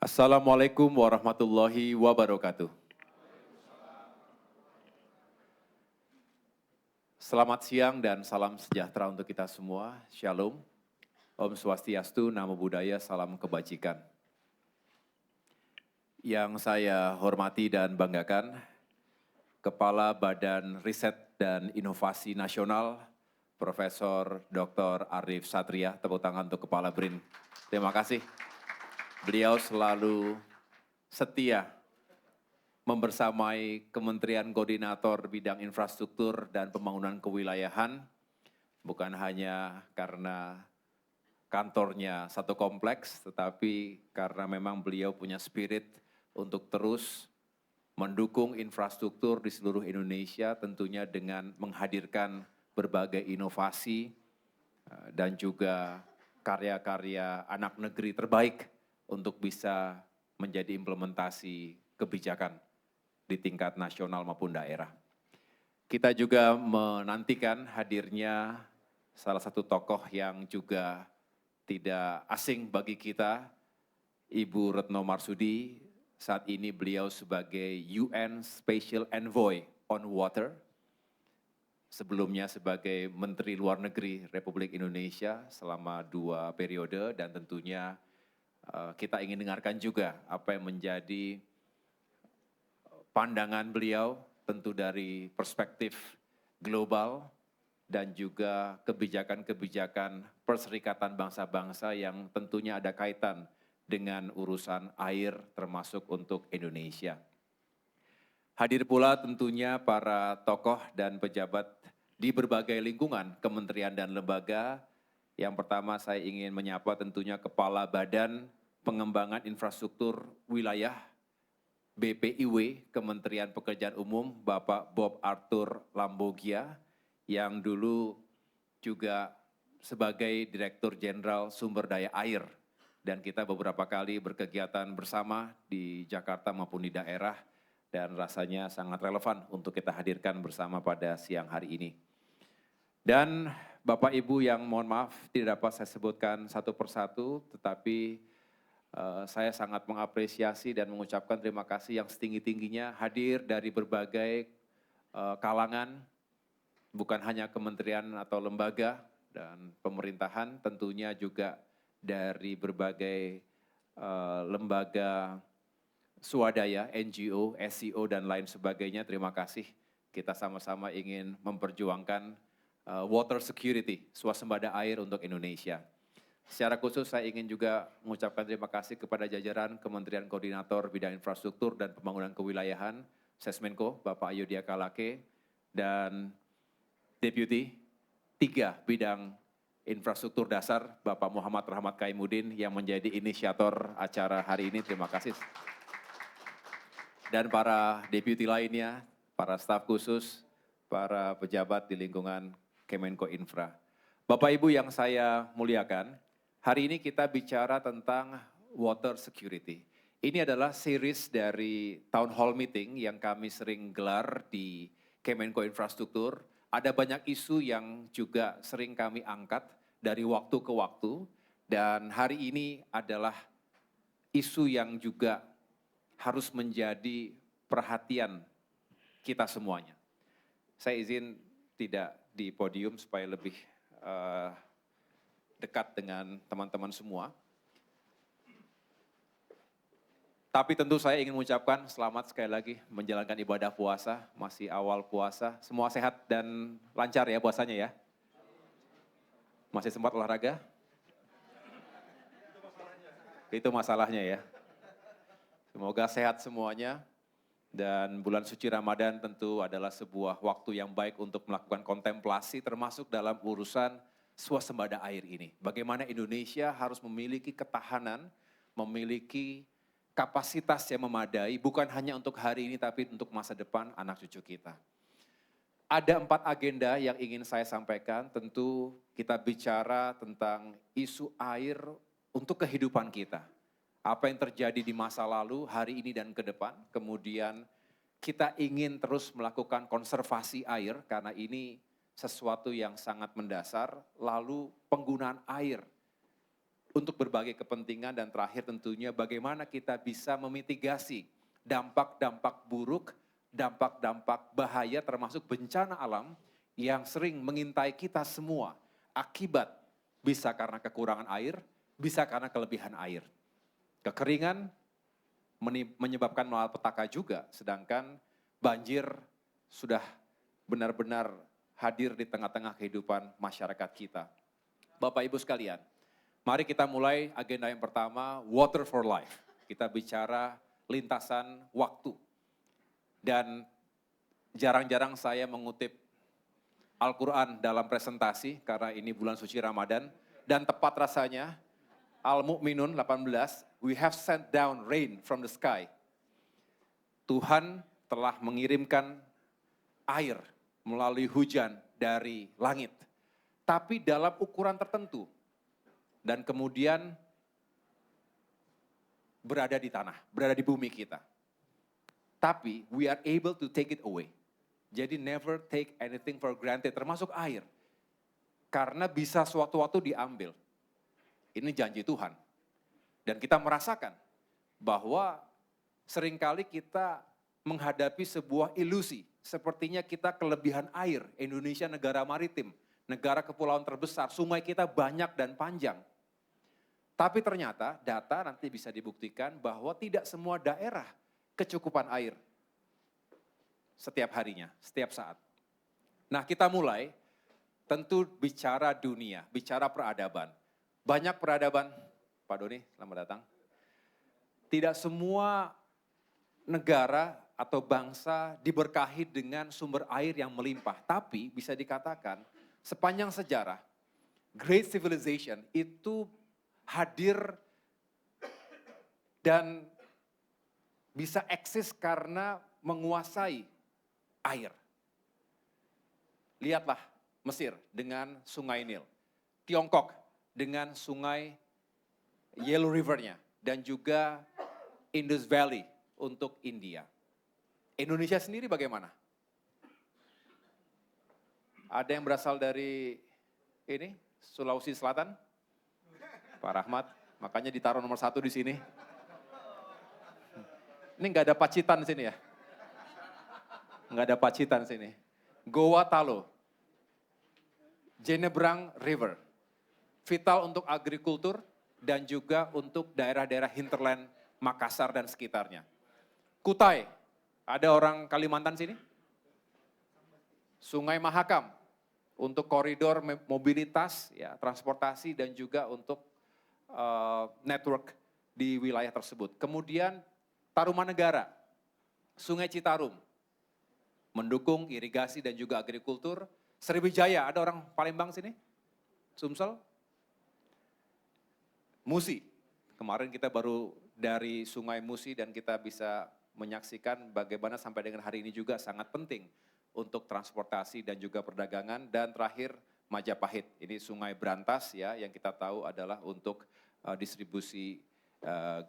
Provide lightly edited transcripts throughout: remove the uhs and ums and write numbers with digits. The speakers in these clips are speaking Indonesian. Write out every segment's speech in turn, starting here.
Assalamualaikum warahmatullahi wabarakatuh. Selamat siang dan salam sejahtera untuk kita semua. Shalom. Om Swastiastu, Namo Buddhaya, salam kebajikan. Yang saya hormati dan banggakan, Kepala Badan Riset dan Inovasi Nasional, Profesor Dr. Arif Satria, tepuk tangan untuk Kepala BRIN. Terima kasih. Beliau selalu setia membersamai Kementerian Koordinator Bidang Infrastruktur dan Pembangunan Kewilayahan, bukan hanya karena kantornya satu kompleks, tetapi karena memang beliau punya spirit untuk terus mendukung infrastruktur di seluruh Indonesia, tentunya dengan menghadirkan berbagai inovasi dan juga karya-karya anak negeri terbaik untuk bisa menjadi implementasi kebijakan di tingkat nasional maupun daerah. Kita juga menantikan hadirnya salah satu tokoh yang juga tidak asing bagi kita, Ibu Retno Marsudi. Saat ini beliau sebagai UN Special Envoy on Water, sebelumnya sebagai Menteri Luar Negeri Republik Indonesia selama 2 periode, dan tentunya kita ingin dengarkan juga apa yang menjadi pandangan beliau tentu dari perspektif global dan juga kebijakan-kebijakan Perserikatan Bangsa-Bangsa yang tentunya ada kaitan dengan urusan air termasuk untuk Indonesia. Hadir pula tentunya para tokoh dan pejabat di berbagai lingkungan, kementerian dan lembaga. Yang pertama saya ingin menyapa tentunya Kepala Badan Pengembangan Infrastruktur Wilayah BPIW, Kementerian Pekerjaan Umum, Bapak Bob Arthur Lambogia, yang dulu juga sebagai Direktur Jenderal Sumber Daya Air. Dan kita beberapa kali berkegiatan bersama di Jakarta maupun di daerah, dan rasanya sangat relevan untuk kita hadirkan bersama pada siang hari ini. Dan Bapak Ibu yang mohon maaf tidak dapat saya sebutkan satu persatu, tetapi saya sangat mengapresiasi dan mengucapkan terima kasih yang setinggi-tingginya hadir dari berbagai kalangan, bukan hanya kementerian atau lembaga dan pemerintahan, tentunya juga dari berbagai lembaga swadaya, NGO, SEO, dan lain sebagainya. Terima kasih. Kita sama-sama ingin memperjuangkan water security, swasembada air untuk Indonesia. Secara khusus saya ingin juga mengucapkan terima kasih kepada jajaran Kementerian Koordinator Bidang Infrastruktur dan Pembangunan Kewilayahan, Sesmenko, Bapak Yudhya Kalake, dan Deputi 3 Bidang Infrastruktur Dasar, Bapak Muhammad Rahmat Kaimudin, yang menjadi inisiator acara hari ini. Terima kasih. Dan para deputi lainnya, para staf khusus, para pejabat di lingkungan Kemenko Infra. Bapak Ibu yang saya muliakan, hari ini kita bicara tentang water security. Ini adalah series dari town hall meeting yang kami sering gelar di Kemenko Infrastruktur. Ada banyak isu yang juga sering kami angkat dari waktu ke waktu, dan hari ini adalah isu yang juga harus menjadi perhatian kita semuanya. Saya izin tidak di podium supaya lebih dekat dengan teman-teman semua. Tapi tentu saya ingin mengucapkan selamat sekali lagi menjalankan ibadah puasa, masih awal puasa. Semua sehat dan lancar ya puasanya ya? Masih sempat olahraga? Itu masalahnya ya. Semoga sehat semuanya, dan bulan suci Ramadan tentu adalah sebuah waktu yang baik untuk melakukan kontemplasi termasuk dalam urusan swasembada air ini. Bagaimana Indonesia harus memiliki ketahanan, memiliki kapasitas yang memadai, bukan hanya untuk hari ini tapi untuk masa depan anak cucu kita. Ada 4 agenda yang ingin saya sampaikan. Tentu kita bicara tentang isu air untuk kehidupan kita. Apa yang terjadi di masa lalu, hari ini dan ke depan. Kemudian kita ingin terus melakukan konservasi air karena ini sesuatu yang sangat mendasar. Lalu penggunaan air untuk berbagai kepentingan, dan terakhir tentunya bagaimana kita bisa memitigasi dampak-dampak buruk, dampak-dampak bahaya termasuk bencana alam yang sering mengintai kita semua akibat bisa karena kekurangan air, bisa karena kelebihan air. Kekeringan menyebabkan malapetaka juga, sedangkan banjir sudah benar-benar hadir di tengah-tengah kehidupan masyarakat kita. Bapak Ibu sekalian, mari kita mulai agenda yang pertama, Water for Life. Kita bicara lintasan waktu. Dan jarang-jarang saya mengutip Al-Quran dalam presentasi, karena ini bulan suci Ramadan. Dan tepat rasanya, Al-Mu'minun 18, we have sent down rain from the sky. Tuhan telah mengirimkan air melalui hujan dari langit. Tapi dalam ukuran tertentu. Dan kemudian berada di tanah, berada di bumi kita. Tapi we are able to take it away. Jadi never take anything for granted, termasuk air. Karena bisa suatu-waktu diambil. Ini janji Tuhan. Dan kita merasakan bahwa seringkali kita menghadapi sebuah ilusi. Sepertinya kita kelebihan air, Indonesia negara maritim, negara kepulauan terbesar, sungai kita banyak dan panjang. Tapi ternyata data nanti bisa dibuktikan bahwa tidak semua daerah kecukupan air setiap harinya, setiap saat. Nah, kita mulai tentu bicara dunia, bicara peradaban. Banyak peradaban, Pak Doni, selamat datang. Tidak semua negara atau bangsa diberkahi dengan sumber air yang melimpah. Tapi bisa dikatakan sepanjang sejarah, Great Civilization itu hadir dan bisa eksis karena menguasai air. Lihatlah Mesir dengan sungai Nil, Tiongkok dengan sungai Yellow River-nya, dan juga Indus Valley untuk India. Indonesia sendiri bagaimana? Ada yang berasal dari ini, Sulawesi Selatan? Pak Rahmat, makanya ditaruh nomor 1 di sini. Ini nggak ada Pacitan di sini ya? Nggak ada Pacitan di sini. Goa Talo, Jenebrang River, vital untuk agrikultur dan juga untuk daerah-daerah hinterland Makassar dan sekitarnya. Kutai, ada orang Kalimantan sini? Sungai Mahakam, untuk koridor mobilitas, ya, transportasi dan juga untuk network di wilayah tersebut. Kemudian Tarumanegara, Sungai Citarum, mendukung irigasi dan juga agrikultur. Sriwijaya, ada orang Palembang sini? Sumsel? Musi, kemarin kita baru dari Sungai Musi dan kita bisa menyaksikan bagaimana sampai dengan hari ini juga sangat penting untuk transportasi dan juga perdagangan. Dan terakhir Majapahit, ini Sungai Brantas ya, yang kita tahu adalah untuk distribusi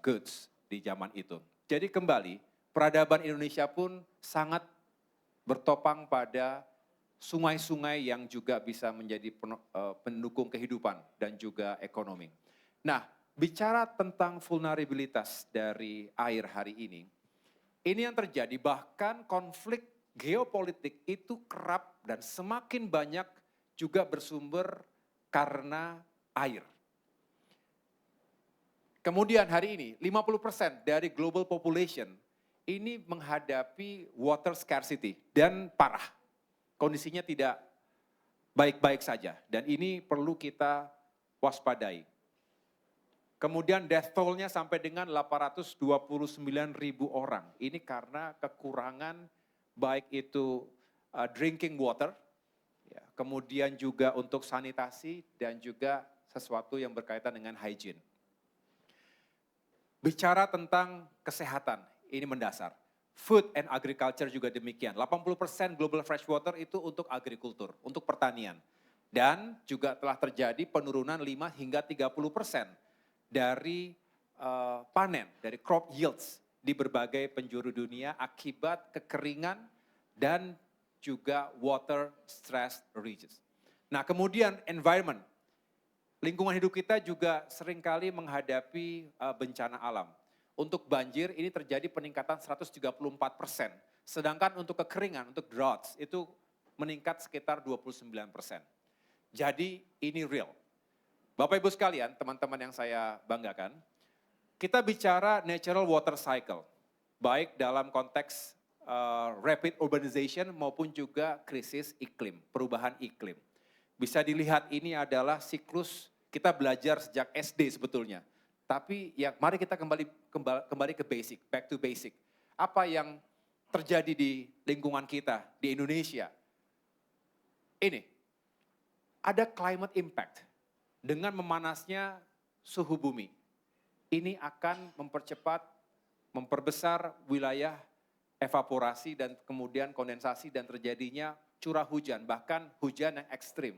goods di zaman itu. Jadi kembali, peradaban Indonesia pun sangat bertopang pada sungai-sungai yang juga bisa menjadi pendukung kehidupan dan juga ekonomi. Nah, bicara tentang vulnerabilitas dari air hari ini yang terjadi, bahkan konflik geopolitik itu kerap dan semakin banyak juga bersumber karena air. Kemudian hari ini 50% dari global population ini menghadapi water scarcity dan parah. Kondisinya tidak baik-baik saja dan ini perlu kita waspadai. Kemudian death toll-nya sampai dengan 829.000 orang. Ini karena kekurangan baik itu drinking water, ya, kemudian juga untuk sanitasi dan juga sesuatu yang berkaitan dengan hygiene. Bicara tentang kesehatan, ini mendasar. Food and agriculture juga demikian. 80% global fresh water itu untuk agrikultur, untuk pertanian. Dan juga telah terjadi penurunan 5 hingga 30% dari panen, dari crop yields di berbagai penjuru dunia akibat kekeringan dan juga water stress regions. Nah, kemudian environment. lingkungan hidup kita juga seringkali menghadapi bencana alam. Untuk banjir ini terjadi peningkatan 134%, sedangkan untuk kekeringan, untuk droughts itu meningkat sekitar 29%. Jadi ini real. Bapak Ibu sekalian, teman-teman yang saya banggakan, kita bicara natural water cycle, baik dalam konteks rapid urbanization maupun juga krisis iklim, perubahan iklim. Bisa dilihat ini adalah siklus kita belajar sejak SD sebetulnya. Tapi ya mari kita kembali ke basic, back to basic. Apa yang terjadi di lingkungan kita di Indonesia? Ini, ada climate impact dengan memanasnya suhu bumi. Ini akan mempercepat, memperbesar wilayah evaporasi dan kemudian kondensasi dan terjadinya curah hujan, bahkan hujan yang ekstrim.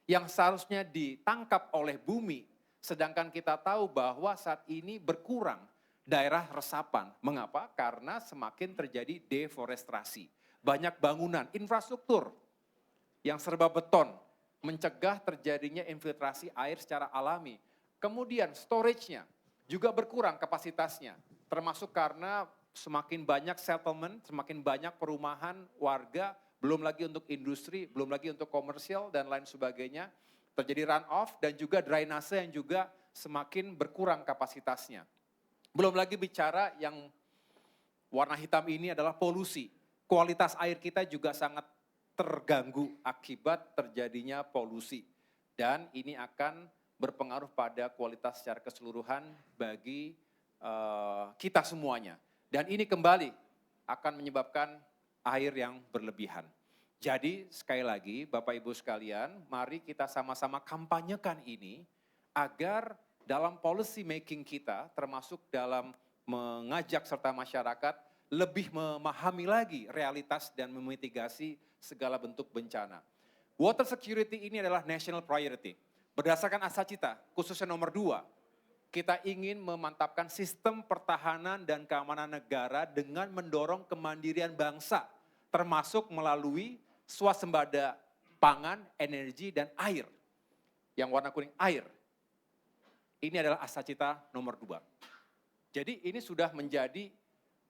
Yang seharusnya ditangkap oleh bumi, sedangkan kita tahu bahwa saat ini berkurang daerah resapan. Mengapa? Karena semakin terjadi deforestasi. Banyak bangunan, infrastruktur yang serba beton, mencegah terjadinya infiltrasi air secara alami. Kemudian storage-nya juga berkurang kapasitasnya, termasuk karena semakin banyak settlement, semakin banyak perumahan warga, belum lagi untuk industri, belum lagi untuk komersial dan lain sebagainya. Terjadi runoff dan juga drainase yang juga semakin berkurang kapasitasnya. Belum lagi bicara yang warna hitam ini adalah polusi. Kualitas air kita juga sangat terganggu akibat terjadinya polusi. Dan ini akan berpengaruh pada kualitas secara keseluruhan bagi kita semuanya. Dan ini kembali akan menyebabkan air yang berlebihan. Jadi sekali lagi Bapak Ibu sekalian, mari kita sama-sama kampanyekan ini agar dalam policy making kita termasuk dalam mengajak serta masyarakat lebih memahami lagi realitas dan memitigasi segala bentuk bencana. Water security ini adalah national priority. Berdasarkan Asacita, khususnya nomor 2, kita ingin memantapkan sistem pertahanan dan keamanan negara dengan mendorong kemandirian bangsa, termasuk melalui swasembada pangan, energi, dan air. Yang warna kuning, air. Ini adalah Asacita nomor 2. Jadi ini sudah menjadi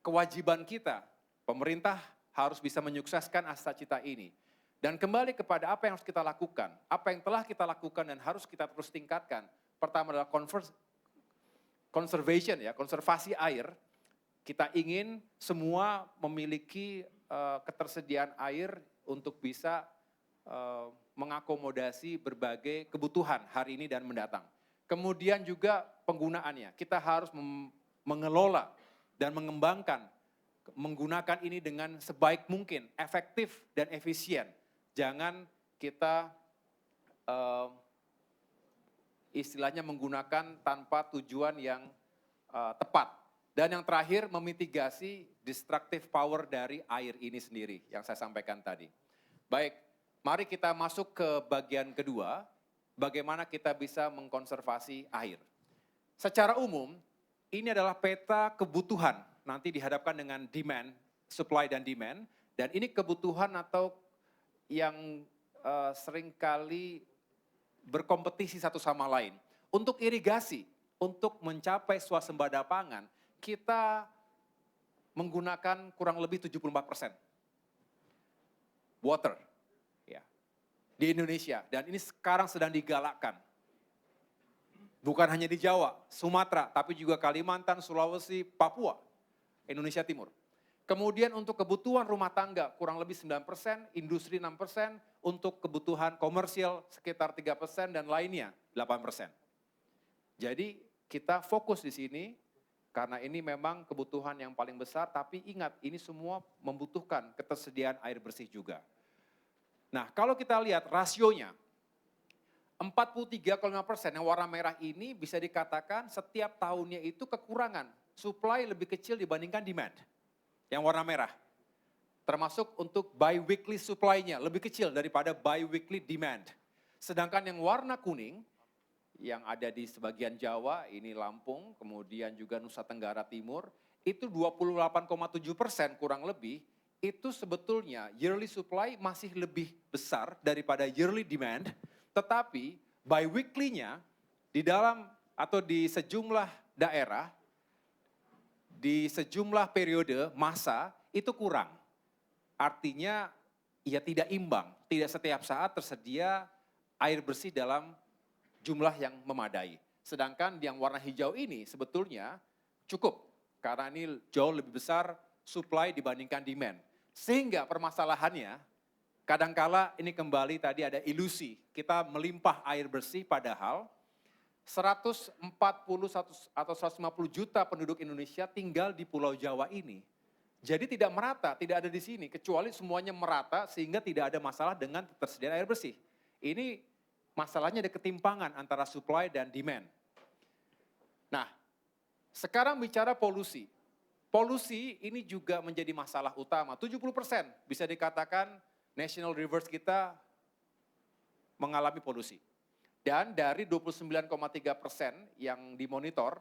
kewajiban kita. Pemerintah harus bisa menyukseskan Asacita ini. Dan kembali kepada apa yang harus kita lakukan. Apa yang telah kita lakukan dan harus kita terus tingkatkan. Pertama adalah conservation, ya, konservasi air. Kita ingin semua memiliki ketersediaan air untuk bisa mengakomodasi berbagai kebutuhan hari ini dan mendatang. Kemudian juga penggunaannya, kita harus mengelola dan mengembangkan, menggunakan ini dengan sebaik mungkin, efektif dan efisien. Jangan kita istilahnya menggunakan tanpa tujuan yang tepat. Dan yang terakhir, memitigasi destructive power dari air ini sendiri yang saya sampaikan tadi. Baik, mari kita masuk ke bagian kedua, bagaimana kita bisa mengkonservasi air. Secara umum, ini adalah peta kebutuhan, nanti dihadapkan dengan demand, supply dan demand, dan ini kebutuhan atau yang seringkali berkompetisi satu sama lain. Untuk irigasi, untuk mencapai swasembada pangan, kita menggunakan kurang lebih 74% water ya, di Indonesia. Dan ini sekarang sedang digalakkan. Bukan hanya di Jawa, Sumatera, tapi juga Kalimantan, Sulawesi, Papua, Indonesia Timur. Kemudian untuk kebutuhan rumah tangga kurang lebih 9%, industri 6%, untuk kebutuhan komersial sekitar 3% dan lainnya 8%. Jadi kita fokus di sini karena ini memang kebutuhan yang paling besar, tapi ingat ini semua membutuhkan ketersediaan air bersih juga. Nah kalau kita lihat rasionya, 43,5% yang warna merah ini bisa dikatakan setiap tahunnya itu kekurangan, supply lebih kecil dibandingkan demand. Yang warna merah, termasuk untuk bi-weekly supply-nya lebih kecil daripada bi-weekly demand. Sedangkan yang warna kuning, yang ada di sebagian Jawa, ini Lampung, kemudian juga Nusa Tenggara Timur, itu 28,7% kurang lebih, itu sebetulnya yearly supply masih lebih besar daripada yearly demand, tetapi Biweekly-nya di dalam atau di sejumlah daerah, di sejumlah periode masa itu kurang. Artinya ya tidak imbang, tidak setiap saat tersedia air bersih dalam jumlah yang memadai. Sedangkan yang warna hijau ini sebetulnya cukup, karena ini jauh lebih besar supply dibandingkan demand. Sehingga permasalahannya, kadangkala ini kembali tadi ada ilusi, kita melimpah air bersih padahal 140 atau 150 juta penduduk Indonesia tinggal di Pulau Jawa ini. Jadi tidak merata, tidak ada di sini, kecuali semuanya merata sehingga tidak ada masalah dengan ketersediaan air bersih. Ini masalahnya ada ketimpangan antara supply dan demand. Nah, sekarang bicara polusi. Polusi ini juga menjadi masalah utama, 70% bisa dikatakan national rivers kita mengalami polusi. Dan dari 29,3% yang dimonitor,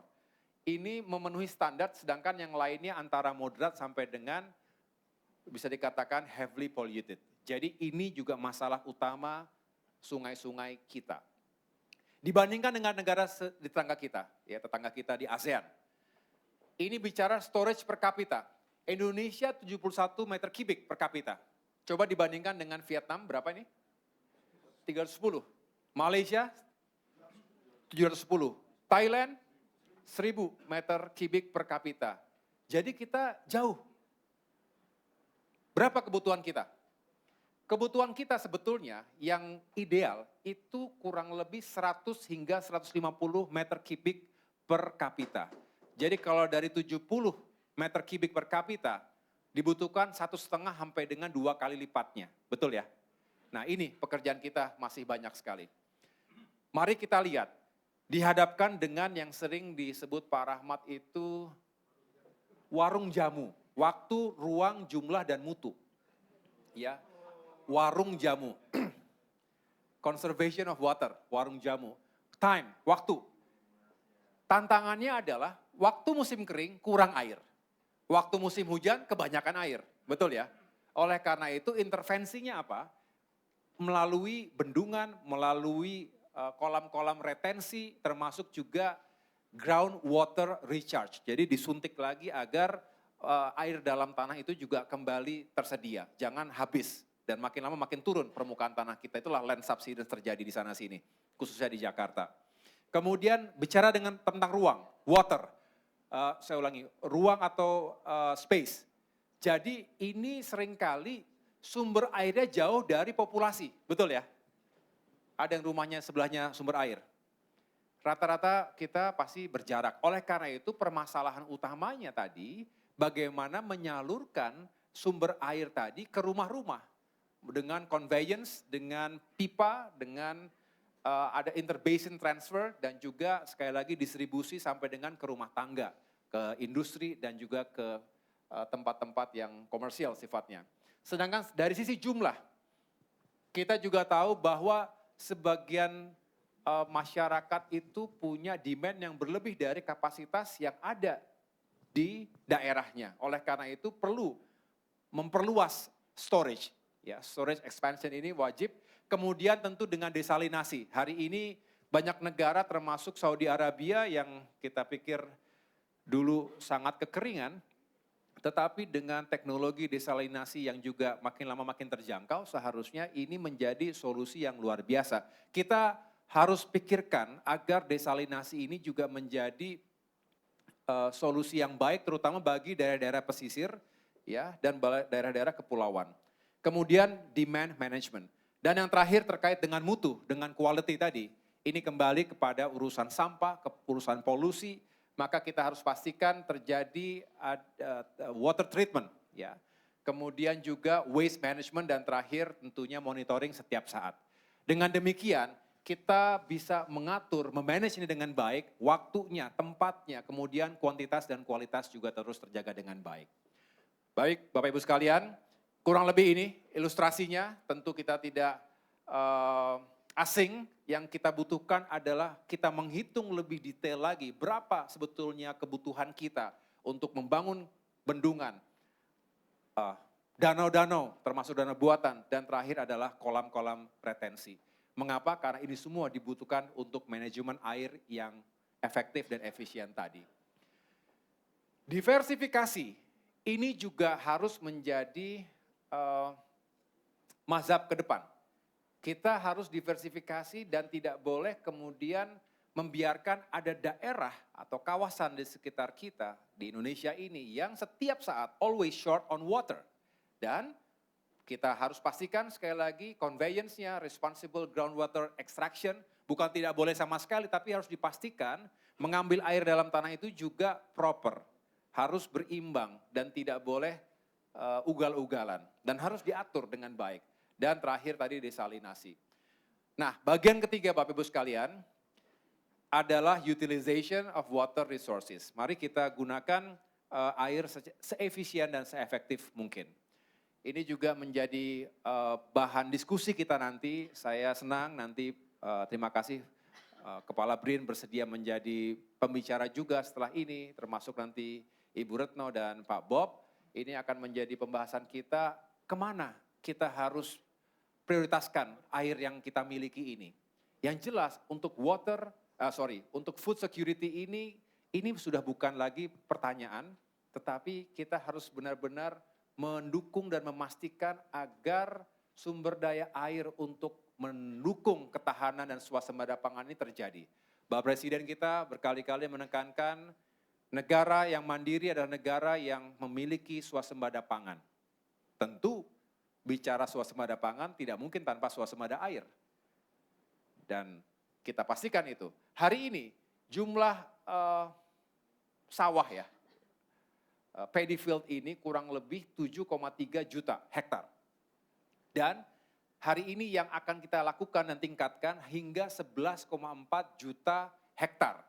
ini memenuhi standar, sedangkan yang lainnya antara moderat sampai dengan bisa dikatakan heavily polluted. Jadi ini juga masalah utama sungai-sungai kita. Dibandingkan dengan negara di tetangga kita, ya tetangga kita di ASEAN. Ini bicara storage per kapita. Indonesia 71 meter kubik per kapita. Coba dibandingkan dengan Vietnam, berapa ini? 310. Malaysia 710. Thailand 1000 meter kubik per kapita. Jadi kita jauh. Berapa kebutuhan kita? Kebutuhan kita sebetulnya yang ideal itu kurang lebih 100 hingga 150 meter kubik per kapita. Jadi kalau dari 70 meter kubik per kapita dibutuhkan 1,5 sampai dengan 2 kali lipatnya. Betul ya? Nah ini pekerjaan kita masih banyak sekali. Mari kita lihat, dihadapkan dengan yang sering disebut Pak Rahmat itu warung jamu, waktu, ruang, jumlah, dan mutu. Ya, warung jamu, conservation of water, warung jamu, time, waktu. Tantangannya adalah waktu musim kering kurang air, waktu musim hujan kebanyakan air, betul ya? Oleh karena itu intervensinya apa? Melalui bendungan, melalui kolam-kolam retensi, termasuk juga groundwater recharge. Jadi disuntik lagi agar air dalam tanah itu juga kembali tersedia, jangan habis. Dan makin lama makin turun permukaan tanah kita, itulah land subsidence terjadi di sana sini, khususnya di Jakarta. Kemudian bicara tentang ruang, water, saya ulangi, ruang atau space. Jadi ini seringkali sumber airnya jauh dari populasi, betul ya? Ada yang rumahnya sebelahnya sumber air. Rata-rata kita pasti berjarak. Oleh karena itu permasalahan utamanya tadi, bagaimana menyalurkan sumber air tadi ke rumah-rumah. Dengan conveyance, dengan pipa, dengan ada interbasin transfer, dan juga sekali lagi distribusi sampai dengan ke rumah tangga, ke industri, dan juga ke tempat-tempat yang komersial sifatnya. Sedangkan dari sisi jumlah, kita juga tahu bahwa sebagian masyarakat itu punya demand yang berlebih dari kapasitas yang ada di daerahnya. Oleh karena itu perlu memperluas storage. Ya, storage expansion ini wajib. Kemudian tentu dengan desalinasi. Hari ini banyak negara termasuk Saudi Arabia yang kita pikir dulu sangat kekeringan, tetapi dengan teknologi desalinasi yang juga makin lama makin terjangkau, seharusnya ini menjadi solusi yang luar biasa. Kita harus pikirkan agar desalinasi ini juga menjadi solusi yang baik, terutama bagi daerah-daerah pesisir, ya, dan daerah-daerah kepulauan. Kemudian demand management. Dan yang terakhir terkait dengan mutu, dengan quality tadi. Ini kembali kepada urusan sampah, urusan polusi, maka kita harus pastikan terjadi water treatment, ya. Kemudian juga waste management, dan terakhir tentunya monitoring setiap saat. Dengan demikian kita bisa mengatur, memanage ini dengan baik, waktunya, tempatnya, kemudian kuantitas dan kualitas juga terus terjaga dengan baik. Baik Bapak Ibu sekalian, kurang lebih ini ilustrasinya. Tentu kita tidak asing, yang kita butuhkan adalah kita menghitung lebih detail lagi berapa sebetulnya kebutuhan kita untuk membangun bendungan, danau-danau termasuk danau buatan, dan terakhir adalah kolam-kolam retensi. Mengapa? Karena ini semua dibutuhkan untuk manajemen air yang efektif dan efisien tadi. Diversifikasi ini juga harus menjadi mazhab ke depan. Kita harus diversifikasi dan tidak boleh kemudian membiarkan ada daerah atau kawasan di sekitar kita di Indonesia ini yang setiap saat always short on water. Dan kita harus pastikan sekali lagi conveyance-nya, responsible groundwater extraction, bukan tidak boleh sama sekali, tapi harus dipastikan mengambil air dalam tanah itu juga proper, harus berimbang dan tidak boleh ugal-ugalan dan harus diatur dengan baik. Dan terakhir tadi desalinasi. Nah, bagian ketiga Bapak Ibu sekalian adalah utilization of water resources. Mari kita gunakan air seefisien dan seefektif mungkin. Ini juga menjadi bahan diskusi kita nanti. Saya senang nanti, terima kasih Kepala BRIN bersedia menjadi pembicara juga setelah ini, termasuk nanti Ibu Retno dan Pak Bob. Ini akan menjadi pembahasan kita, kemana kita harus prioritaskan air yang kita miliki ini. Yang jelas untuk untuk food security ini sudah bukan lagi pertanyaan, tetapi kita harus benar-benar mendukung dan memastikan agar sumber daya air untuk mendukung ketahanan dan swasembada pangan ini terjadi. Bapak Presiden kita berkali-kali menekankan negara yang mandiri adalah negara yang memiliki swasembada pangan. Tentu bicara swasembada pangan tidak mungkin tanpa swasembada air. Dan kita pastikan itu. Hari ini jumlah sawah ya, paddy field ini kurang lebih 7,3 juta hektar. Dan hari ini yang akan kita lakukan dan tingkatkan hingga 11,4 juta hektar.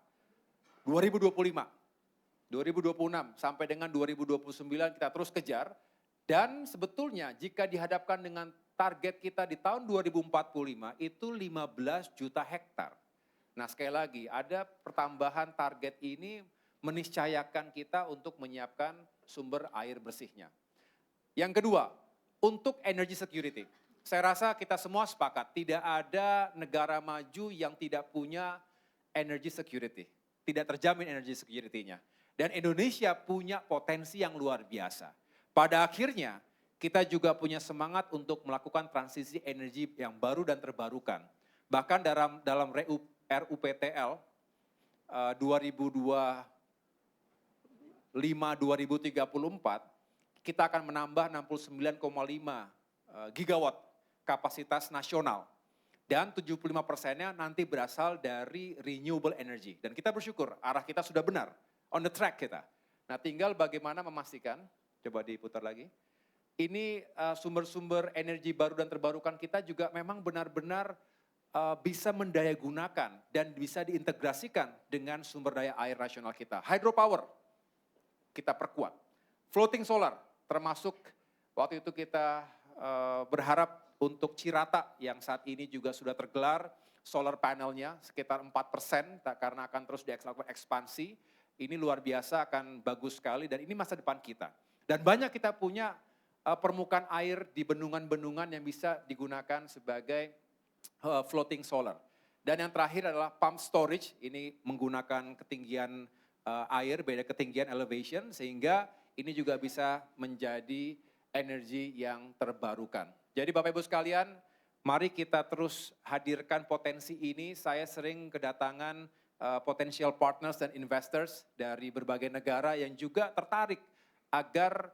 2025, 2026 sampai dengan 2029 kita terus kejar. Dan sebetulnya jika dihadapkan dengan target kita di tahun 2045 itu 15 juta hektar. Nah sekali lagi ada pertambahan target ini meniscayakan kita untuk menyiapkan sumber air bersihnya. Yang kedua, untuk energy security. Saya rasa kita semua sepakat, tidak ada negara maju yang tidak punya energy security. Tidak terjamin energy security-nya. Dan Indonesia punya potensi yang luar biasa. Pada akhirnya, kita juga punya semangat untuk melakukan transisi energi yang baru dan terbarukan. Bahkan dalam RUPTL 2024, kita akan menambah 69,5 gigawatt kapasitas nasional. Dan 75%-nya nanti berasal dari renewable energy. Dan kita bersyukur arah kita sudah benar, on the track kita. Nah tinggal bagaimana memastikan, coba diputar lagi. Ini sumber-sumber energi baru dan terbarukan kita juga memang benar-benar bisa mendayagunakan dan bisa diintegrasikan dengan sumber daya air nasional kita. Hydropower, kita perkuat. Floating solar, termasuk waktu itu kita berharap untuk Cirata yang saat ini juga sudah tergelar, solar panelnya sekitar 4% karena akan terus dilakukan ekspansi. Ini luar biasa, akan bagus sekali dan ini masa depan kita. Dan banyak kita punya permukaan air di bendungan-bendungan yang bisa digunakan sebagai floating solar. Dan yang terakhir adalah pump storage, ini menggunakan ketinggian air, beda ketinggian elevation, sehingga ini juga bisa menjadi energi yang terbarukan. Jadi Bapak Ibu sekalian, mari kita terus hadirkan potensi ini. Saya sering kedatangan potential partners dan investors dari berbagai negara yang juga tertarik agar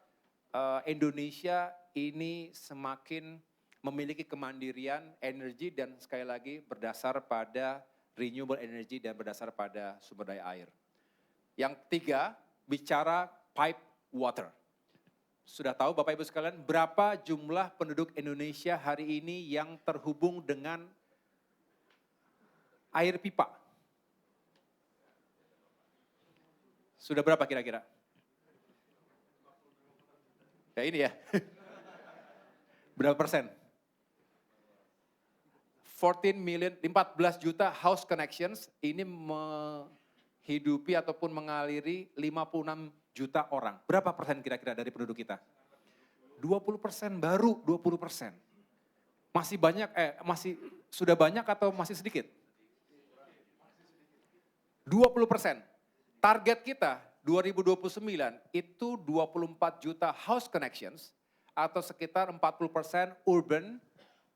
Indonesia ini semakin memiliki kemandirian energi dan sekali lagi berdasar pada renewable energy dan berdasar pada sumber daya air. Yang ketiga, bicara pipe water. Sudah tahu Bapak Ibu sekalian berapa jumlah penduduk Indonesia hari ini yang terhubung dengan air pipa? Sudah berapa kira-kira? Ya ini ya. Berapa persen? 14 juta house connections ini menghidupi ataupun mengaliri 56 juta orang. Berapa persen kira-kira dari penduduk kita? 20% baru 20%. Masih banyak, masih Sudah banyak atau masih sedikit? 20%. Target kita 2029 itu 24 juta house connections atau sekitar 40% urban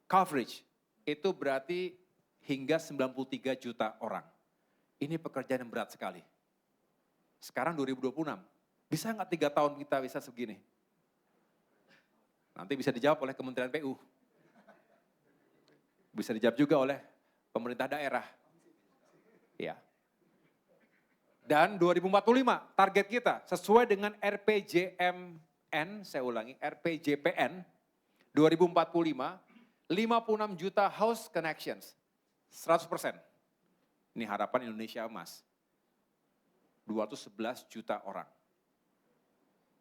coverage. Itu berarti hingga 93 juta orang. Ini pekerjaan yang berat sekali. Sekarang 2026, bisa nggak 3 tahun kita bisa segini? Nanti bisa dijawab oleh Kementerian PU. Bisa dijawab juga oleh pemerintah daerah. Ya. Dan 2045 target kita sesuai dengan RPJMN, saya ulangi, RPJPN 2045, 56 juta house connections, 100%. Ini harapan Indonesia Emas. 211 juta orang.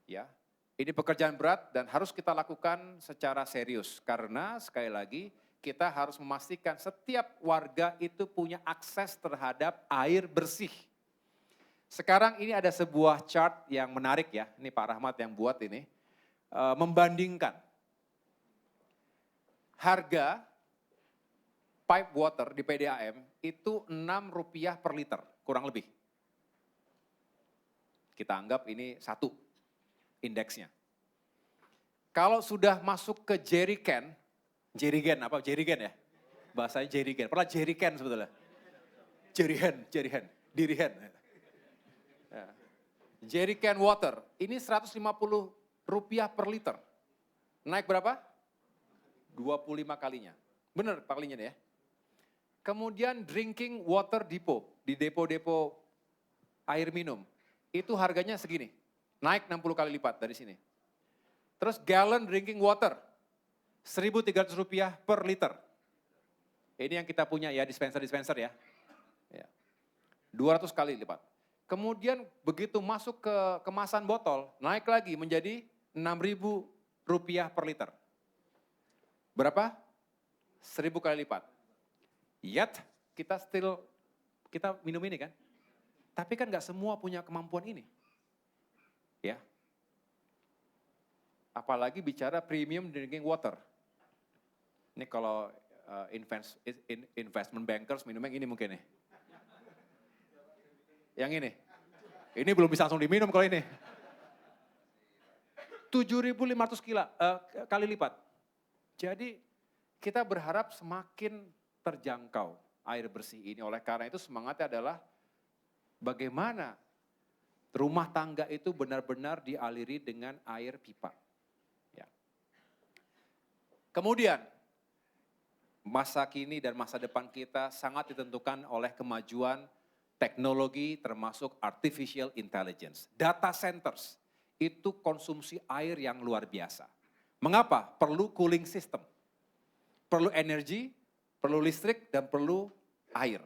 Ya, ini pekerjaan berat dan harus kita lakukan secara serius karena sekali lagi kita harus memastikan setiap warga itu punya akses terhadap air bersih. Sekarang ini ada sebuah chart yang menarik ya, ini Pak Rahmat yang buat ini, membandingkan harga pipe water di PDAM itu Rp6 per liter, kurang lebih. Kita anggap ini 1 indeksnya. Kalau sudah masuk ke jerrycan ya? Bahasanya jerrycan, pernah jerrycan sebetulnya? Jerrycan, dirihan. Ya. Jerrycan water, ini Rp150 per liter. Naik berapa? 25 kalinya. Benar Pak kalinya ya. Kemudian drinking water depot, di depo-depo air minum, itu harganya segini. Naik 60 kali lipat dari sini. Terus gallon drinking water, Rp1.300 per liter. Ini yang kita punya ya, dispenser ya. 200 kali lipat. Kemudian begitu masuk ke kemasan botol, naik lagi menjadi Rp6.000 per liter. Berapa? 1.000 kali lipat. Yet kita minum ini kan. Tapi kan nggak semua punya kemampuan ini. Ya. Apalagi bicara premium drinking water. Ini kalau investment bankers minum yang ini mungkin nih. Yang ini. Ini belum bisa langsung diminum kalau ini. 7.500 kali lipat. Jadi kita berharap semakin terjangkau air bersih ini. Oleh karena itu semangatnya adalah bagaimana rumah tangga itu benar-benar dialiri dengan air pipa. Ya. Kemudian masa kini dan masa depan kita sangat ditentukan oleh kemajuan teknologi termasuk artificial intelligence. Data centers itu konsumsi air yang luar biasa. Mengapa? Perlu cooling system. Perlu energi, perlu listrik, dan perlu air.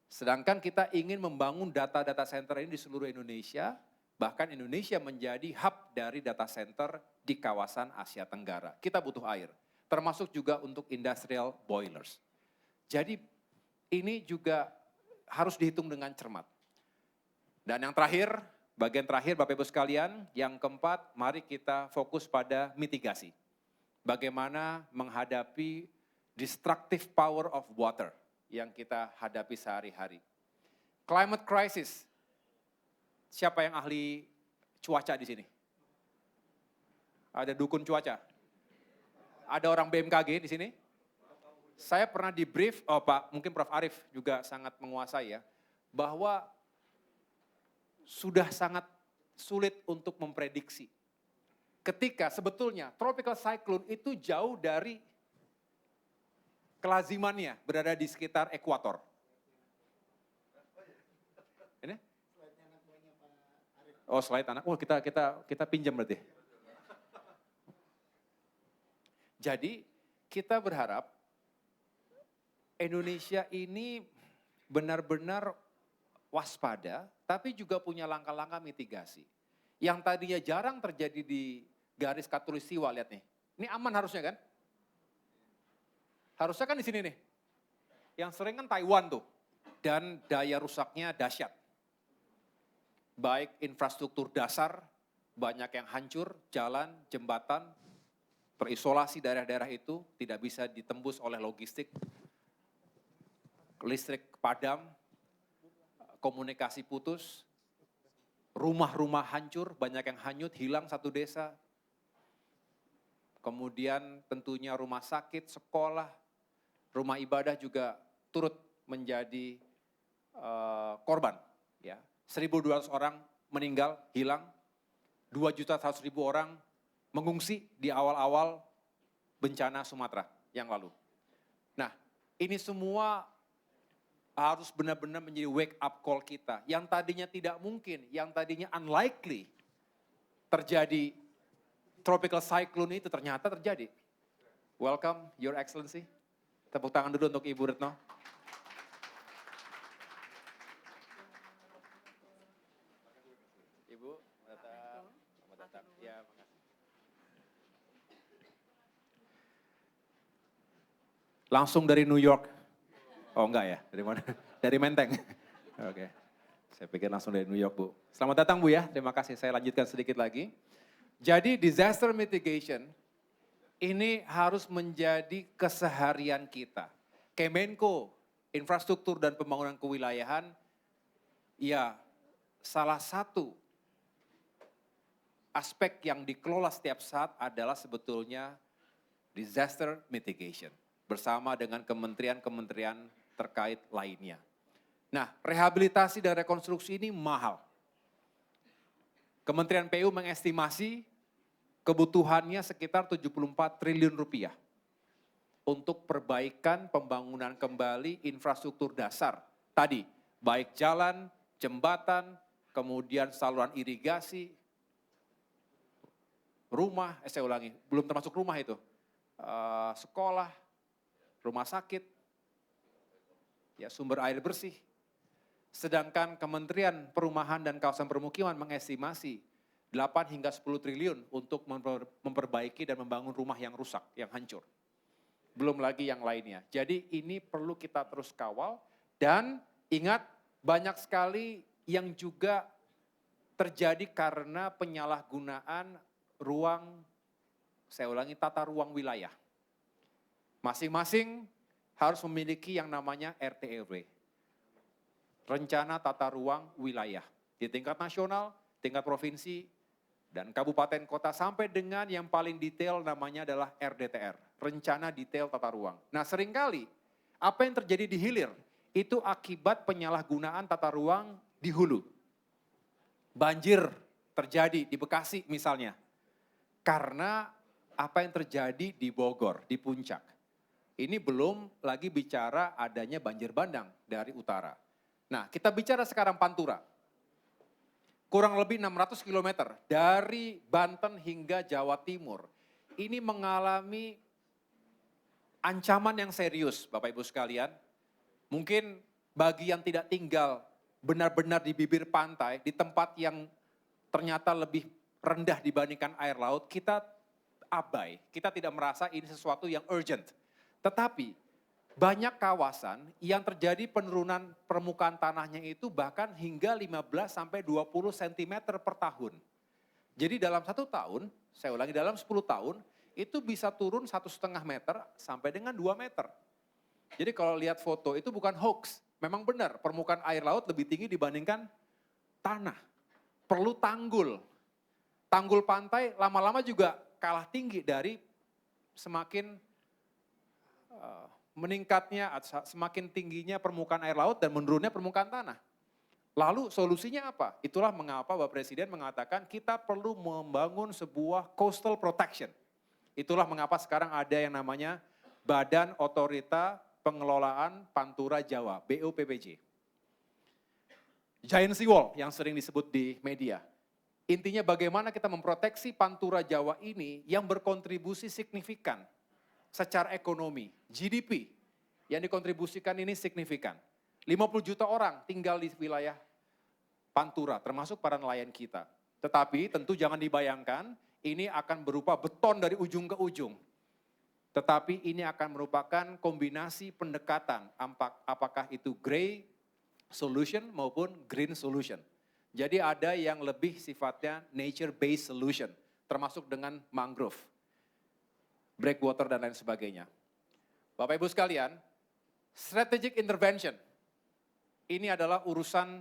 Sedangkan kita ingin membangun data center ini di seluruh Indonesia, bahkan Indonesia menjadi hub dari data center di kawasan Asia Tenggara. Kita butuh air, termasuk juga untuk industrial boilers. Jadi ini juga harus dihitung dengan cermat. Dan yang terakhir, bagian terakhir Bapak Ibu sekalian, yang keempat, mari kita fokus pada mitigasi. Bagaimana menghadapi destructive power of water yang kita hadapi sehari-hari. Climate crisis. Siapa yang ahli cuaca di sini? Ada dukun cuaca? Ada orang BMKG di sini? Saya pernah di brief, Pak, mungkin Prof. Arief juga sangat menguasai ya, bahwa sudah sangat sulit untuk memprediksi. Ketika sebetulnya tropical cyclone itu jauh dari kelazimannya berada di sekitar ekuator. Ini? Oh, slide anak. Oh, kita pinjam berarti. Jadi, kita berharap Indonesia ini benar-benar waspada, tapi juga punya langkah-langkah mitigasi. Yang tadinya jarang terjadi di garis khatulistiwa, lihat nih. Ini aman harusnya kan? Harusnya kan di sini nih. Yang sering kan Taiwan tuh. Dan daya rusaknya dahsyat. Baik infrastruktur dasar, banyak yang hancur, jalan, jembatan, terisolasi daerah-daerah itu, tidak bisa ditembus oleh logistik. listrik padam, komunikasi putus, rumah-rumah hancur, banyak yang hanyut, hilang satu desa. Kemudian tentunya rumah sakit, sekolah, rumah ibadah juga turut menjadi korban. Ya. 1.200 orang meninggal, hilang, 2.100.000 orang mengungsi di awal-awal bencana Sumatera yang lalu. Nah, ini semua harus benar-benar menjadi wake up call kita. Yang tadinya tidak mungkin, yang tadinya unlikely terjadi tropical cyclone itu ternyata terjadi. Welcome, Your Excellency. Tepuk tangan dulu untuk Ibu Retno. Ibu, selamat datang. Ya, makasih. Langsung dari New York. Oh enggak ya, dari mana? Dari Menteng. Oke, saya pikir langsung dari New York, Bu. Selamat datang, Bu ya, terima kasih. Saya lanjutkan sedikit lagi. Jadi disaster mitigation ini harus menjadi keseharian kita. Kemenko, Infrastruktur dan Pembangunan Kewilayahan, ya salah satu aspek yang dikelola setiap saat adalah sebetulnya disaster mitigation. Bersama dengan kementerian-kementerian terkait lainnya. Nah, rehabilitasi dan rekonstruksi ini mahal. Kementerian PU mengestimasi kebutuhannya sekitar 74 triliun rupiah untuk perbaikan pembangunan kembali infrastruktur dasar. Tadi, baik jalan, jembatan, kemudian saluran irigasi, rumah, saya ulangi, belum termasuk rumah itu, sekolah, rumah sakit, ya sumber air bersih. Sedangkan Kementerian Perumahan dan Kawasan Permukiman mengestimasi 8 hingga 10 triliun untuk memperbaiki dan membangun rumah yang rusak, yang hancur. Belum lagi yang lainnya. Jadi ini perlu kita terus kawal dan ingat banyak sekali yang juga terjadi karena penyalahgunaan ruang, saya ulangi, tata ruang wilayah. Masing-masing harus memiliki yang namanya RTRW. Rencana Tata Ruang Wilayah. Di tingkat nasional, tingkat provinsi, dan kabupaten kota sampai dengan yang paling detail namanya adalah RDTR. Rencana Detail Tata Ruang. Nah seringkali apa yang terjadi di hilir itu akibat penyalahgunaan tata ruang di hulu. Banjir terjadi di Bekasi misalnya. Karena apa yang terjadi di Bogor, di Puncak. Ini belum lagi bicara adanya banjir bandang dari utara. Nah, kita bicara sekarang Pantura. Kurang lebih 600 km dari Banten hingga Jawa Timur. Ini mengalami ancaman yang serius, Bapak Ibu sekalian. Mungkin bagi yang tidak tinggal benar-benar di bibir pantai, di tempat yang ternyata lebih rendah dibandingkan air laut, kita abai, kita tidak merasa ini sesuatu yang urgent. Tetapi banyak kawasan yang terjadi penurunan permukaan tanahnya itu bahkan hingga 15 sampai 20 cm per tahun. Jadi dalam 1 tahun, saya ulangi dalam 10 tahun, itu bisa turun 1,5 meter sampai dengan 2 meter. Jadi kalau lihat foto itu bukan hoax, memang benar permukaan air laut lebih tinggi dibandingkan tanah. Perlu tanggul. Tanggul pantai lama-lama juga kalah tinggi dari semakin meningkatnya, semakin tingginya permukaan air laut dan menurunnya permukaan tanah. Lalu solusinya apa? Itulah mengapa Bapak Presiden mengatakan kita perlu membangun sebuah coastal protection. Itulah mengapa sekarang ada yang namanya Badan Otorita Pengelolaan Pantura Jawa, BOPPJ. Giant Sea Wall yang sering disebut di media. Intinya bagaimana kita memproteksi Pantura Jawa ini yang berkontribusi signifikan secara ekonomi, GDP yang dikontribusikan ini signifikan. 50 juta orang tinggal di wilayah Pantura, termasuk para nelayan kita. Tetapi tentu jangan dibayangkan ini akan berupa beton dari ujung ke ujung. Tetapi ini akan merupakan kombinasi pendekatan, apakah itu gray solution maupun green solution. Jadi ada yang lebih sifatnya nature-based solution, termasuk dengan mangrove, breakwater dan lain sebagainya. Bapak Ibu sekalian, Strategic intervention. Ini adalah urusan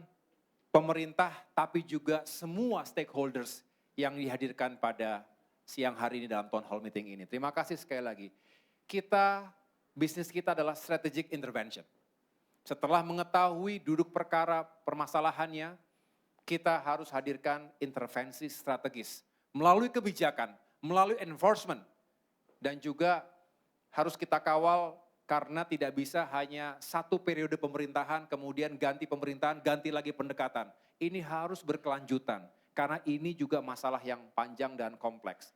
pemerintah tapi juga semua stakeholders yang dihadirkan pada siang hari ini dalam town hall meeting ini. Terima kasih sekali lagi. Bisnis kita adalah strategic intervention. Setelah mengetahui duduk perkara permasalahannya, kita harus hadirkan intervensi strategis melalui kebijakan, melalui enforcement, dan juga harus kita kawal karena tidak bisa hanya satu periode pemerintahan, kemudian ganti pemerintahan, ganti lagi pendekatan. Ini harus berkelanjutan, karena ini juga masalah yang panjang dan kompleks.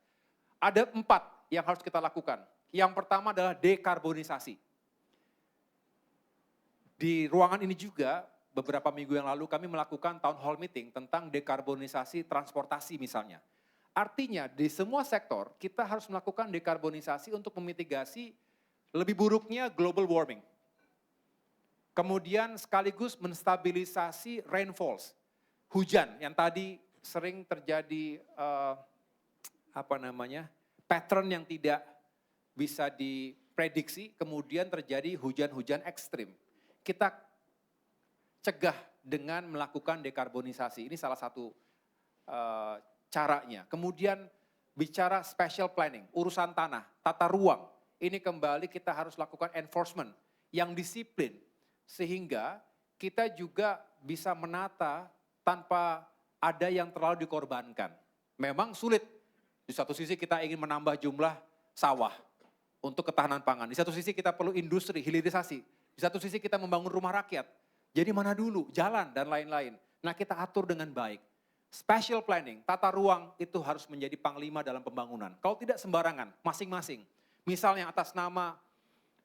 Ada 4 yang harus kita lakukan. Yang pertama adalah dekarbonisasi. Di ruangan ini juga, beberapa minggu yang lalu kami melakukan town hall meeting tentang dekarbonisasi transportasi misalnya. Artinya di semua sektor kita harus melakukan dekarbonisasi untuk memitigasi lebih buruknya global warming. Kemudian sekaligus menstabilisasi rainfalls, hujan yang tadi sering terjadi pattern yang tidak bisa diprediksi, kemudian terjadi hujan-hujan ekstrim. Kita cegah dengan melakukan dekarbonisasi, ini salah satu caranya. Kemudian bicara special planning, urusan tanah, tata ruang, ini kembali kita harus lakukan enforcement yang disiplin, sehingga kita juga bisa menata tanpa ada yang terlalu dikorbankan. Memang sulit, di satu sisi kita ingin menambah jumlah sawah untuk ketahanan pangan, di satu sisi kita perlu industri, hilirisasi, di satu sisi kita membangun rumah rakyat, jadi mana dulu, jalan dan lain-lain. Nah kita atur dengan baik. Special planning, tata ruang itu harus menjadi panglima dalam pembangunan. Kalau tidak sembarangan, masing-masing. Misalnya atas nama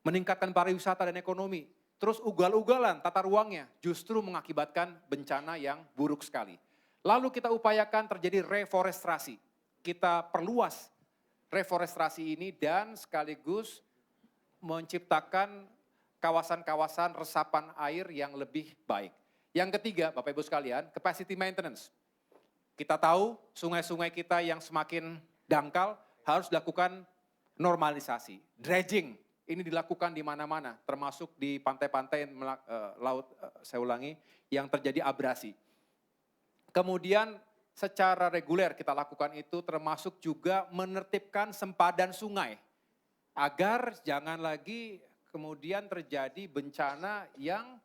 meningkatkan pariwisata dan ekonomi, terus ugal-ugalan tata ruangnya justru mengakibatkan bencana yang buruk sekali. Lalu kita upayakan terjadi reforestasi. Kita perluas reforestasi ini dan sekaligus menciptakan kawasan-kawasan resapan air yang lebih baik. Yang ketiga, Bapak Ibu sekalian, capacity maintenance. Kita tahu sungai-sungai kita yang semakin dangkal harus dilakukan normalisasi. Dredging ini dilakukan di mana-mana, termasuk di pantai-pantai laut, yang terjadi abrasi. Kemudian secara reguler kita lakukan itu termasuk juga menertibkan sempadan sungai. Agar jangan lagi kemudian terjadi bencana yang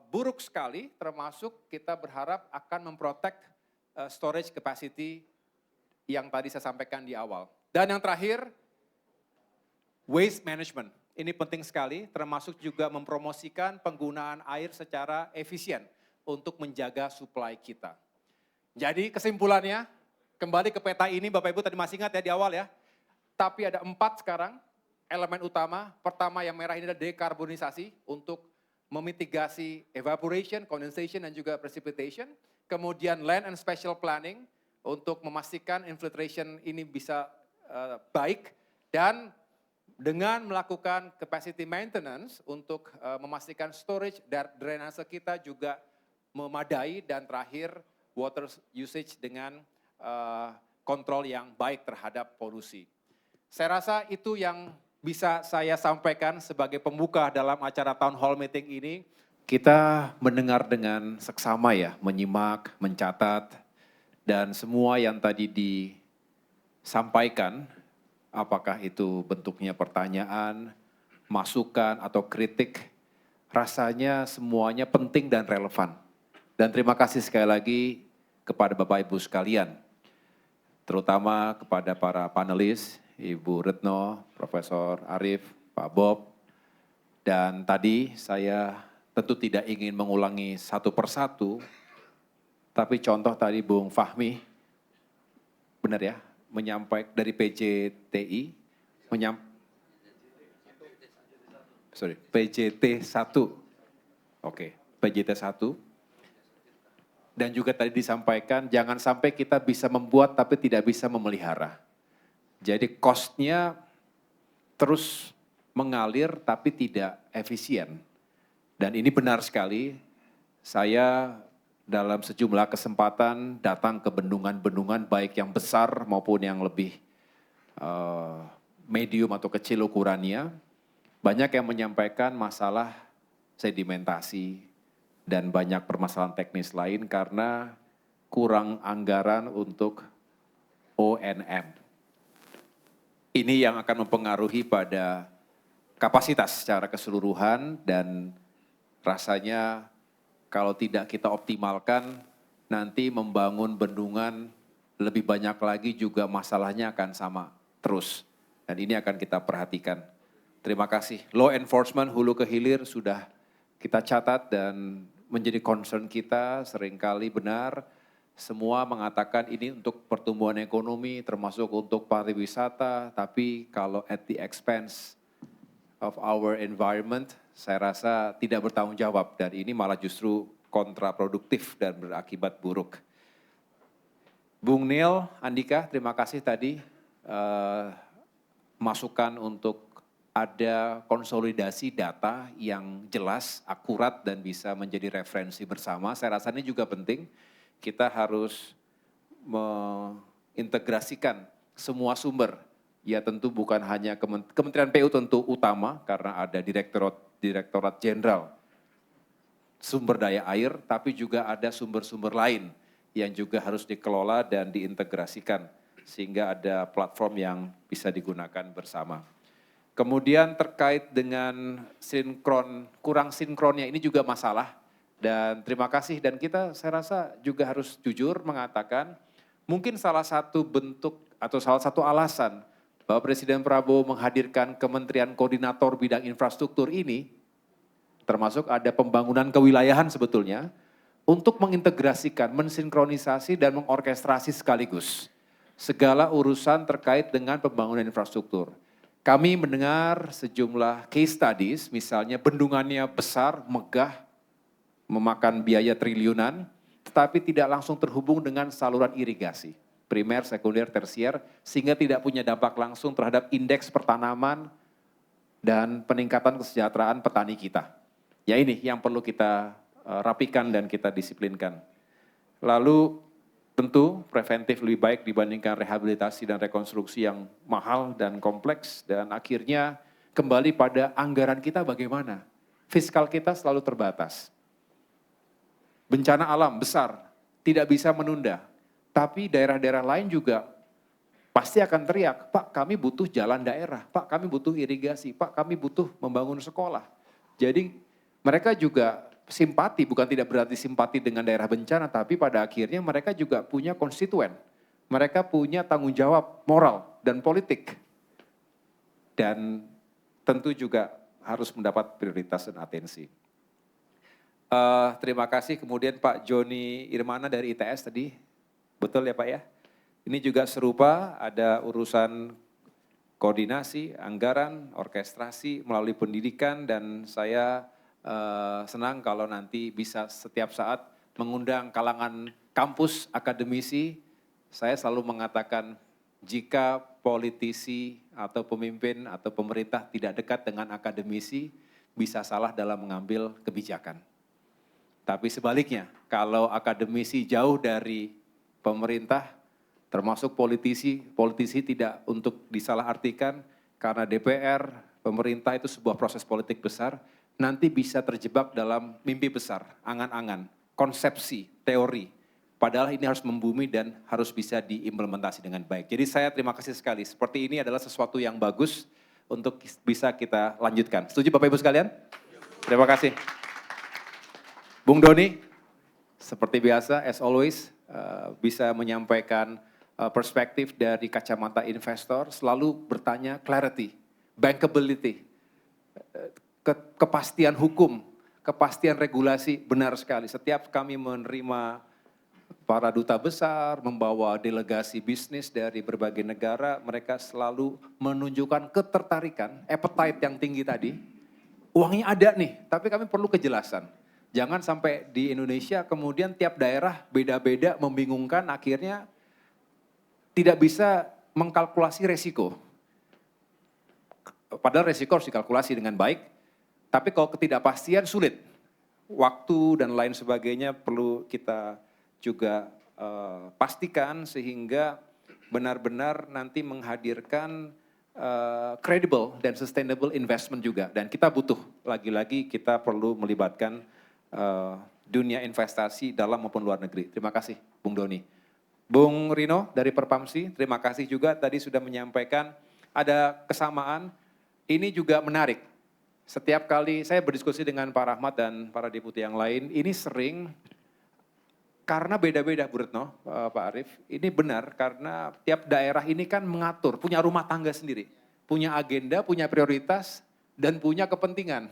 buruk sekali, termasuk kita berharap akan memprotek storage capacity yang tadi saya sampaikan di awal. Dan yang terakhir, waste management. Ini penting sekali, termasuk juga mempromosikan penggunaan air secara efisien untuk menjaga supply kita. Jadi kesimpulannya, kembali ke peta ini Bapak Ibu tadi masih ingat ya di awal ya, tapi ada 4 sekarang elemen utama. Pertama yang merah ini adalah dekarbonisasi untuk memitigasi evaporation, condensation dan juga precipitation. Kemudian land and spatial planning untuk memastikan infiltration ini bisa baik, dan dengan melakukan capacity maintenance untuk memastikan storage dan drainase kita juga memadai, dan terakhir water usage dengan kontrol yang baik terhadap polusi. Saya rasa itu yang bisa saya sampaikan sebagai pembuka dalam acara town hall meeting ini. Kita mendengar dengan seksama ya, menyimak, mencatat, dan semua yang tadi disampaikan, apakah itu bentuknya pertanyaan, masukan, atau kritik, rasanya semuanya penting dan relevan. Dan terima kasih sekali lagi kepada Bapak Ibu sekalian, terutama kepada para panelis, Ibu Retno, Profesor Arief, Pak Bob, dan tadi saya tentu tidak ingin mengulangi satu persatu, tapi contoh tadi Bung Fahmi, benar ya, menyampaikan dari PJTI, PJT1, oke, PJT1, dan juga tadi disampaikan jangan sampai kita bisa membuat tapi tidak bisa memelihara. Jadi cost-nya terus mengalir tapi tidak efisien. Dan ini benar sekali, saya dalam sejumlah kesempatan datang ke bendungan-bendungan baik yang besar maupun yang lebih medium atau kecil ukurannya. Banyak yang menyampaikan masalah sedimentasi dan banyak permasalahan teknis lain karena kurang anggaran untuk O&M. Ini yang akan mempengaruhi pada kapasitas secara keseluruhan dan rasanya kalau tidak kita optimalkan nanti membangun bendungan lebih banyak lagi juga masalahnya akan sama terus. Dan ini akan kita perhatikan. Terima kasih. Law enforcement hulu ke hilir sudah kita catat dan menjadi concern kita seringkali benar. Semua mengatakan ini untuk pertumbuhan ekonomi termasuk untuk pariwisata, tapi kalau at the expense of our environment, saya rasa tidak bertanggung jawab dan ini malah justru kontraproduktif dan berakibat buruk. Bung Neil, Andika, terima kasih tadi masukan untuk ada konsolidasi data yang jelas, akurat dan bisa menjadi referensi bersama. Saya rasa ini juga penting. Kita harus mengintegrasikan semua sumber. Ya tentu bukan hanya Kementerian PU tentu utama karena ada Direktorat Jenderal Sumber Daya Air, tapi juga ada sumber-sumber lain yang juga harus dikelola dan diintegrasikan sehingga ada platform yang bisa digunakan bersama. Kemudian terkait dengan kurang sinkronnya ini juga masalah. Dan terima kasih dan kita saya rasa juga harus jujur mengatakan mungkin salah satu bentuk atau salah satu alasan bahwa Presiden Prabowo menghadirkan Kementerian Koordinator Bidang Infrastruktur ini termasuk ada pembangunan kewilayahan sebetulnya untuk mengintegrasikan, mensinkronisasi dan mengorkestrasi sekaligus segala urusan terkait dengan pembangunan infrastruktur. Kami mendengar sejumlah case studies misalnya bendungannya besar, megah, memakan biaya triliunan, tetapi tidak langsung terhubung dengan saluran irigasi, primer, sekunder, tersier, sehingga tidak punya dampak langsung terhadap indeks pertanaman dan peningkatan kesejahteraan petani kita. Ya ini yang perlu kita rapikan dan kita disiplinkan. Lalu tentu preventif lebih baik dibandingkan rehabilitasi dan rekonstruksi yang mahal dan kompleks, dan akhirnya kembali pada anggaran kita bagaimana. Fiskal kita selalu terbatas. Bencana alam besar, tidak bisa menunda. Tapi daerah-daerah lain juga pasti akan teriak, Pak kami butuh jalan daerah, Pak kami butuh irigasi, Pak kami butuh membangun sekolah. Jadi mereka juga simpati, bukan tidak berarti simpati dengan daerah bencana, tapi pada akhirnya mereka juga punya konstituen. Mereka punya tanggung jawab moral dan politik. Dan tentu juga harus mendapat prioritas dan atensi. Terima kasih. Kemudian Pak Joni Irmana dari ITS tadi, betul ya Pak ya? Ini juga serupa, ada urusan koordinasi, anggaran, orkestrasi melalui pendidikan dan saya senang kalau nanti bisa setiap saat mengundang kalangan kampus, akademisi. Saya selalu mengatakan jika politisi atau pemimpin atau pemerintah tidak dekat dengan akademisi, bisa salah dalam mengambil kebijakan. Tapi sebaliknya, kalau akademisi jauh dari pemerintah, termasuk politisi tidak untuk disalahartikan, karena DPR, pemerintah itu sebuah proses politik besar, nanti bisa terjebak dalam mimpi besar, angan-angan, konsepsi, teori. Padahal ini harus membumi dan harus bisa diimplementasi dengan baik. Jadi saya terima kasih sekali, seperti ini adalah sesuatu yang bagus untuk bisa kita lanjutkan. Setuju Bapak Ibu sekalian? Terima kasih. Bung Doni, seperti biasa, as always, bisa menyampaikan perspektif dari kacamata investor, selalu bertanya clarity, bankability, kepastian hukum, kepastian regulasi, benar sekali. Setiap kami menerima para duta besar, membawa delegasi bisnis dari berbagai negara, mereka selalu menunjukkan ketertarikan, appetite yang tinggi tadi. Uangnya ada nih, tapi kami perlu kejelasan. Jangan sampai di Indonesia kemudian tiap daerah beda-beda, membingungkan, akhirnya tidak bisa mengkalkulasi resiko. Padahal resiko harus dikalkulasi dengan baik, tapi kalau ketidakpastian sulit. Waktu dan lain sebagainya perlu kita juga pastikan sehingga benar-benar nanti menghadirkan credible dan sustainable investment juga. Dan kita butuh, lagi-lagi kita perlu melibatkan dunia investasi dalam maupun luar negeri. Terima kasih Bung Doni. Bung Rino dari Perpamsi, terima kasih juga tadi sudah menyampaikan ada kesamaan. Ini juga menarik. Setiap kali saya berdiskusi dengan Pak Rahmat dan para deputi yang lain, ini sering karena beda-beda Bu Retno, Pak Arief, ini benar karena tiap daerah ini kan mengatur, punya rumah tangga sendiri, punya agenda, punya prioritas, dan punya kepentingan.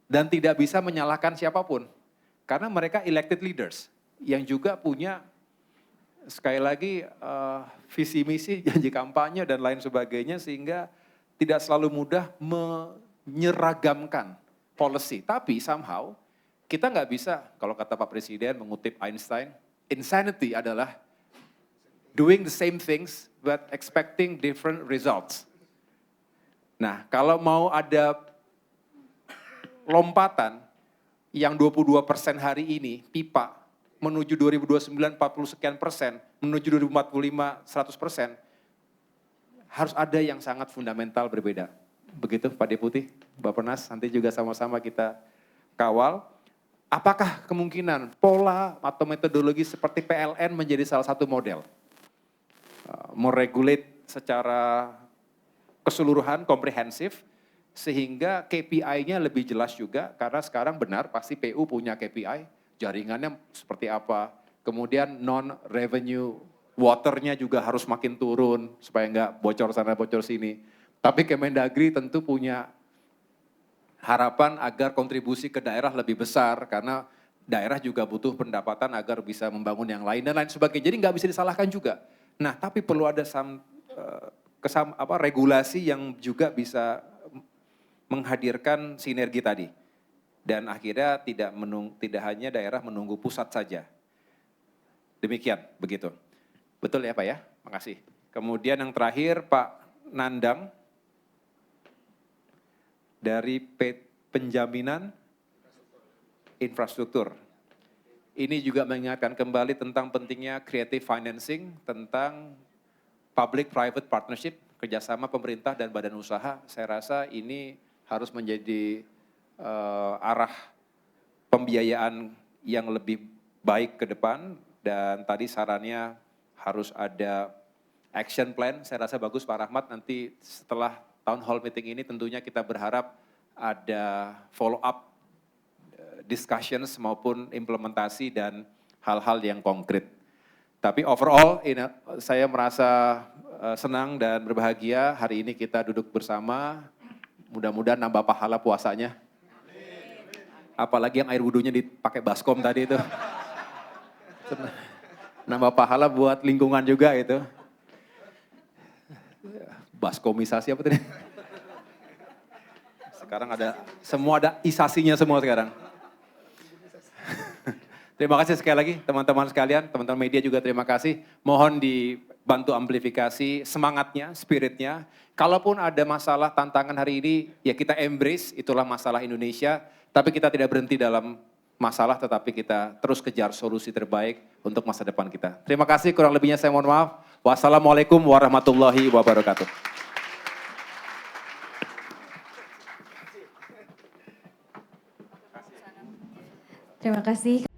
Dan tidak bisa menyalahkan siapapun, karena mereka elected leaders, yang juga punya, sekali lagi, visi misi, janji kampanye, dan lain sebagainya, sehingga tidak selalu mudah menyeragamkan policy. Tapi somehow, kita nggak bisa, kalau kata Pak Presiden mengutip Einstein, insanity adalah doing the same things but expecting different results. Nah, kalau mau ada lompatan yang 22% hari ini, pipa, menuju 2029 40 sekian persen, menuju 2045 100%, harus ada yang sangat fundamental berbeda. Begitu Pak Deputi, Bapak Penas, nanti juga sama-sama kita kawal. Apakah kemungkinan pola atau metodologi seperti PLN menjadi salah satu model? Meregulate secara keseluruhan, komprehensif, sehingga KPI-nya lebih jelas juga, karena sekarang benar pasti PU punya KPI, jaringannya seperti apa, kemudian non-revenue waternya juga harus makin turun, supaya nggak bocor sana bocor sini. Tapi Kemendagri tentu punya harapan agar kontribusi ke daerah lebih besar, karena daerah juga butuh pendapatan agar bisa membangun yang lain dan lain sebagainya. Jadi nggak bisa disalahkan juga. Nah, tapi perlu ada regulasi yang juga bisa menghadirkan sinergi tadi. Dan akhirnya tidak hanya daerah menunggu pusat saja. Demikian, begitu. Betul ya Pak ya? Makasih. Kemudian yang terakhir Pak Nandang, dari penjaminan infrastruktur. Ini juga mengingatkan kembali tentang pentingnya creative financing, tentang public-private partnership, kerjasama pemerintah dan badan usaha. Saya rasa ini harus menjadi arah pembiayaan yang lebih baik ke depan, dan tadi sarannya harus ada action plan. Saya rasa bagus Pak Rahmat, nanti setelah town hall meeting ini tentunya kita berharap ada follow up discussions maupun implementasi dan hal-hal yang konkret. Tapi overall saya merasa senang dan berbahagia hari ini kita duduk bersama, mudah-mudahan nambah pahala puasanya. Apalagi yang air wudhunya dipakai baskom tadi itu. Nambah pahala buat lingkungan juga itu. Baskomisasi apa tadi? Sekarang semua ada isasinya semua sekarang. Terima kasih sekali lagi teman-teman sekalian, teman-teman media juga terima kasih. Mohon dibantu amplifikasi semangatnya, spiritnya. Kalaupun ada masalah, tantangan hari ini, ya kita embrace, itulah masalah Indonesia. Tapi kita tidak berhenti dalam masalah, tetapi kita terus kejar solusi terbaik untuk masa depan kita. Terima kasih, kurang lebihnya saya mohon maaf. Wassalamualaikum warahmatullahi wabarakatuh. Terima kasih.